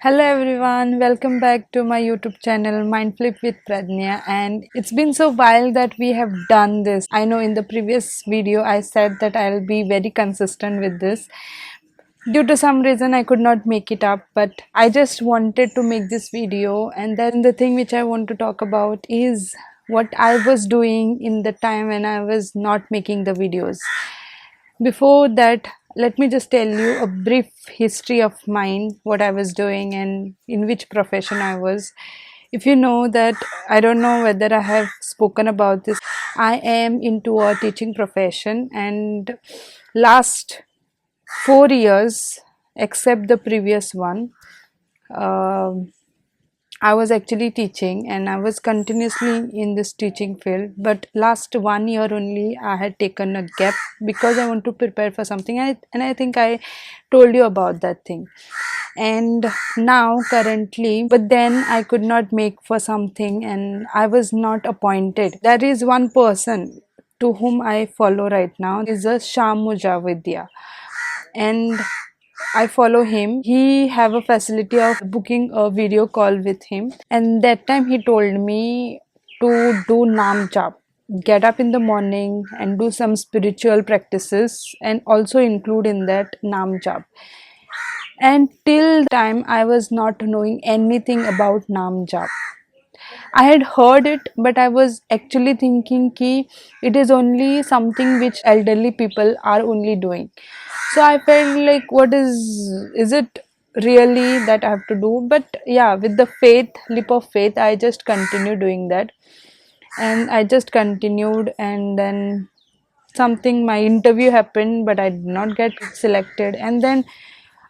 Hello everyone, welcome back to my YouTube channel Mindflip with Pradnya, and it's been so while that we have done this. I know in the previous video I said that I'll be very consistent with this. Due to some reason I could not make it up, but I just wanted to make this video. And then the thing which I want to talk about is what I was doing in the time when I was not making the videos. Before that, let me just tell you a brief history of mine, what I was doing and in which profession I was. If you know that, I don't know whether I have spoken about this. I am into a teaching profession, and last 4 years, except the previous one, um I was actually teaching and I was continuously in this teaching field. But last 1 year only, I had taken a gap because I want to prepare for something. And I think I told you about that thing. And now, currently, but then I could not make for something and I was not appointed. There is one person to whom I follow right now, is a Sham Mujavidya, and I follow him. He have a facility of booking a video call with him, and that time he told me to do Nam Jap. Get up in the morning and do some spiritual practices, and also include in that Nam Jap. And till time I was not knowing anything about Nam Jap. I had heard it, but I was actually thinking ki it is only something which elderly people are only doing. So I felt like, what is it really that I have to do? But yeah, with the faith, leap of faith, I just continue doing that, and I just continued, and then something, my interview happened, but I did not get selected, and then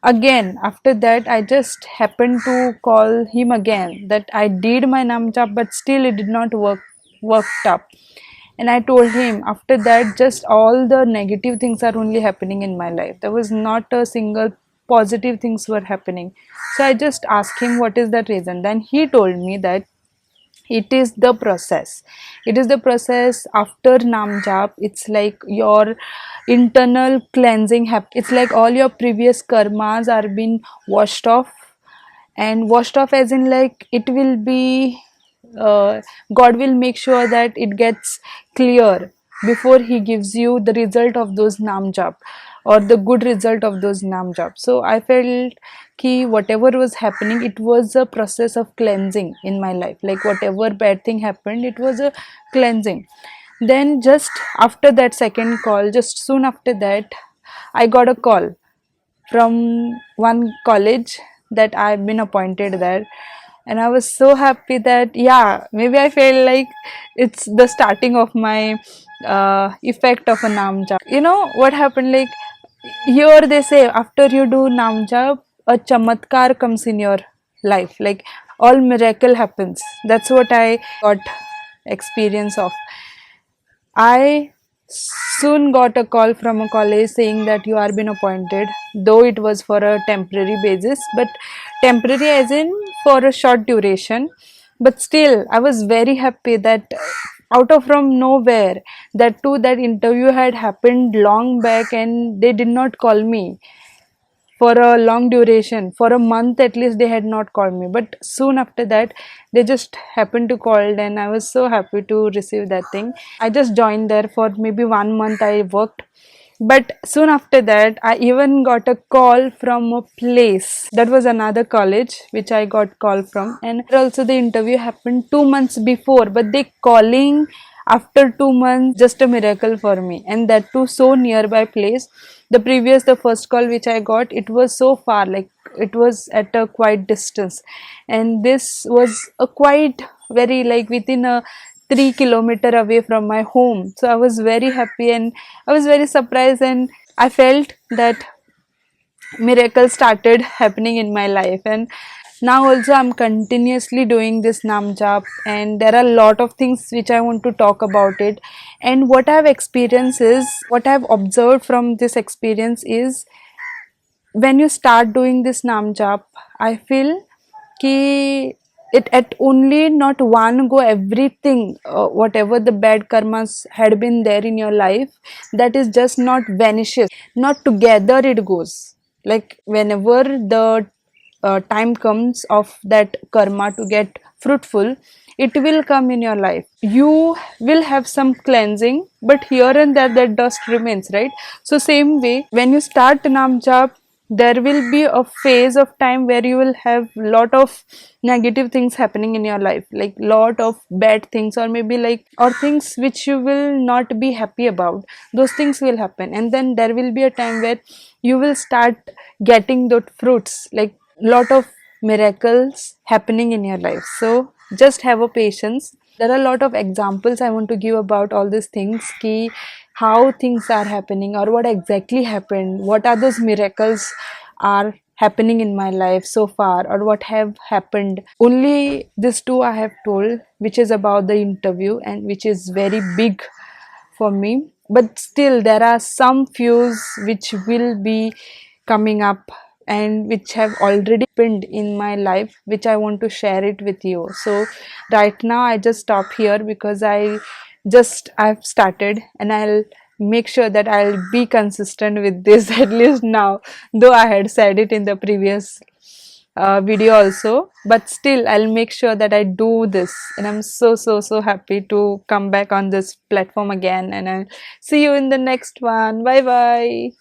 again after that I just happened to call him again that I did my namjap, but still it did not worked up. And I told him, after that just all the negative things are only happening in my life. There was not a single positive things were happening. So I just asked him what is that reason. Then he told me that it is the process. It is the process after nam jap. It's like your internal cleansing it's like all your previous karmas are being washed off. And washed off as in, like, it will be, God will make sure that it gets clear before he gives you the result of those nam jap, or the good result of those nam jap. So I felt ki whatever was happening, it was a process of cleansing in my life. Like whatever bad thing happened, it was a cleansing. Then just after that second call, just soon after that, I got a call from one college that I've been appointed there. And I was so happy that, yeah, maybe I felt like it's the starting of my effect of a namjap. You know what happened? Like, here they say after you do namjap, a chamatkar comes in your life. Like, all miracle happens. That's what I got experience of. I soon got a call from a college saying that you are been appointed, though it was for a temporary basis, but temporary as in for a short duration. But still, I was very happy that out of from nowhere, that too, that interview had happened long back and they did not call me for a long duration. For a month at least they had not called me, but soon after that they just happened to call, and I was so happy to receive that thing. I just joined there for maybe 1 month. I worked, but soon after that I even got a call from a place that was another college which I got call from, and also the interview happened 2 months before, but they calling after 2 months, just a miracle for me. And that too so nearby place. The first call which I got, it was so far, like it was at a quite distance, and this was a quite very, like, within a 3 kilometer away from my home. So I was very happy and I was very surprised, and I felt that miracles started happening in my life. And now also I'm continuously doing this nam jap, and there are a lot of things which I want to talk about it. And what I've experienced is, what I've observed from this experience is, when you start doing this nam jap, I feel ki it at only not one go, everything, whatever the bad karmas had been there in your life, that is just not vanishes, not together it goes. Like whenever the time comes of that karma to get fruitful, it will come in your life. You will have some cleansing, but here and there that dust remains, right? So same way, when you start nam jap, there will be a phase of time where you will have lot of negative things happening in your life, like lot of bad things, or maybe like, or things which you will not be happy about. Those things will happen, and then there will be a time where you will start getting those fruits, like lot of miracles happening in your life. So just have a patience. There are a lot of examples I want to give about all these things, ki how things are happening, or what exactly happened, what are those miracles are happening in my life so far, or what have happened. Only this two I have told, which is about the interview and which is very big for me. But still there are some fews which will be coming up and which have already happened in my life, which I want to share it with you. So right now I just stop here because I've started, and I'll make sure that I'll be consistent with this at least now, though I had said it in the previous video also, but still I'll make sure that I do this. And I'm so happy to come back on this platform again, and I'll see you in the next one. Bye bye.